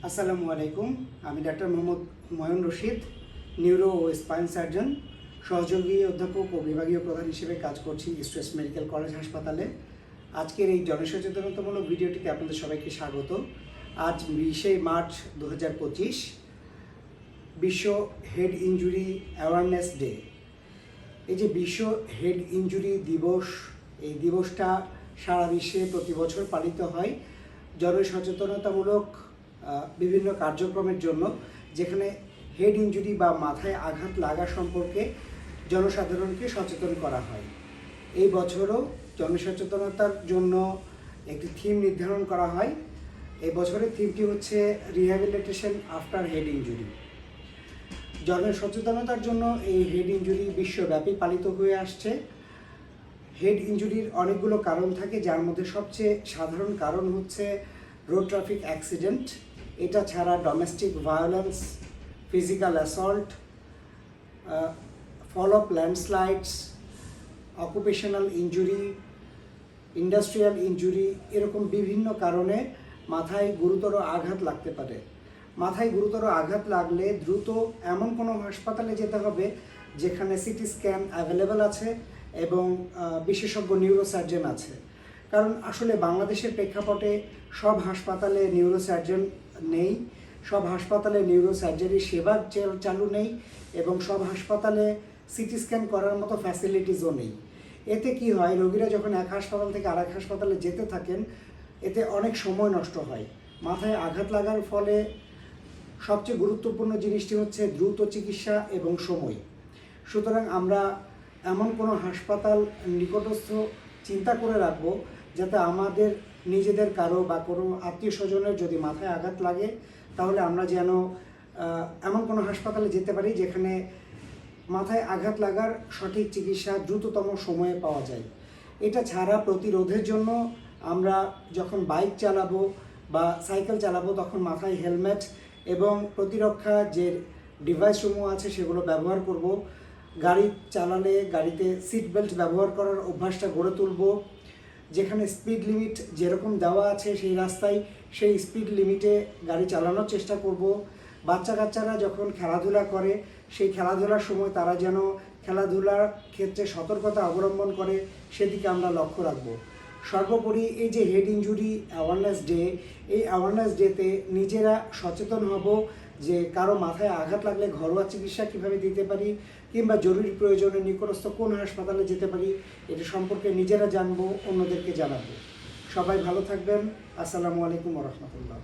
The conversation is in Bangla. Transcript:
আসসালামু আলাইকুম। আমি ডাক্তার মোহাম্মদ হুমায়ুন রশিদ, নিউরো ও স্পাইন সার্জন, সহযোগী অধ্যাপক ও বিভাগীয় প্রধান হিসেবে কাজ করছি ইস্ট ওয়েস্ট মেডিকেল কলেজ হাসপাতালে। আজকের এই জনসচেতনতামূলক ভিডিওটিতে আপনাদের সবাইকে স্বাগত। আজ 20শে মার্চ 2025, বিশ্ব হেড ইনজুরি অ্যাওয়ারনেস ডে। এই যে বিশ্ব হেড ইনজুরি দিবস, এই দিবসটা সারা বিশ্বে প্রতি বছর পালিত হয় জনসচেতনতামূলক বিভিন্ন কার্যক্রমের জন্য, যেখানে হেড ইনজুরি বা মাথায় আঘাত লাগা সম্পর্কে জনসাধারণকে সচেতন করা হয়। এই বছরও জনসচেতনতার জন্য একটি থিম নির্ধারণ করা হয়। এই বছরের থিমটি হচ্ছে রিহ্যাবিলিটেশন আফটার হেড ইনজুরি। জনসচেতনতার জন্য এই হেড ইনজুরি বিশ্বব্যাপী পালিত হয়ে আসছে। হেড ইনজুরির অনেকগুলো কারণ থাকে, যার মধ্যে সবচেয়ে সাধারণ কারণ হচ্ছে রোড ট্রাফিক অ্যাক্সিডেন্ট। এটা ছাড়া domestic violence, physical assault, fall of landslides, occupational injury, industrial injury, এরকম বিভিন্ন কারণে মাথায় গুরুতর আঘাত লাগতে পারে। মাথায় গুরুতর আঘাত লাগলে দ্রুত এমন কোনো হাসপাতালে যেতে হবে যেখানে সিটি স্ক্যান অ্যাভেলেবেল আছে এবং বিশেষজ্ঞ নিউরোসার্জন আছে। কারণ আসলে বাংলাদেশের প্রেক্ষাপটে সব হাসপাতালে নিউরোসার্জন নেই, সব হাসপাতালে নিউরোসার্জারি সেবা চালু নেই এবং সব হাসপাতালে সিটি স্ক্যান করার মতো ফ্যাসিলিটিসও নেই। এতে কি হয়, রোগীরা যখন এক হাসপাতাল থেকে আরেক হাসপাতালে যেতে থাকেন, এতে অনেক সময় নষ্ট হয়। মাথায় আঘাত লাগার ফলে সবচেয়ে গুরুত্বপূর্ণ জিনিসটি হচ্ছে দ্রুত চিকিৎসা এবং সময়। সুতরাং আমরা এমন কোনো হাসপাতাল নিকটস্থ চিন্তা করে রাখবো যাতে আমাদের নিজেদের কারো বা কোনো আত্মীয় স্বজনের যদি মাথায় আঘাত লাগে, তাহলে আমরা যেন এমন কোনো হাসপাতালে যেতে পারি যেখানে মাথায় আঘাত লাগার সঠিক চিকিৎসা দ্রুততম সময়ে পাওয়া যায়। এটা ছাড়া প্রতিরোধের জন্য আমরা যখন বাইক চালাবো বা সাইকেল চালাবো তখন মাথায় হেলমেট এবং প্রতিরক্ষা যে ডিভাইসসমূহ আছে সেগুলো ব্যবহার করব। গাড়ি চালালে গাড়িতে সিট বেল্ট ব্যবহার করার অভ্যাসটা গড়ে তুলব। যেখানে স্পিড লিমিট যেরকম দেওয়া আছে সেই রাস্তায় সেই স্পিড লিমিটে গাড়ি চালানোর চেষ্টা করব। বাচ্চাকাচ্চারা যখন খেলাধুলা করে সেই খেলাধুলার সময় তারা যেন খেলাধুলার ক্ষেত্রে সতর্কতা অবলম্বন করে, সেদিকে আমরা লক্ষ্য রাখব। সর্বোপরি এই যে হেড ইনজুরি অ্যাওয়ারনেস ডে, এই অ্যাওয়ারনেস ডেতে নিজেরা সচেতন হব যে কারো মাথায় আঘাত লাগলে ঘরোয়া চিকিৎসা কীভাবে দিতে পারি কিংবা জরুরি প্রয়োজনে নিকটস্থ কোন হাসপাতালে যেতে পারি, এটা সম্পর্কে নিজেরা জানবো, অন্যদেরকে জানাবো। সবাই ভালো থাকবেন। আসসালামু আলাইকুম ওয়া রাহমাতুল্লাহ।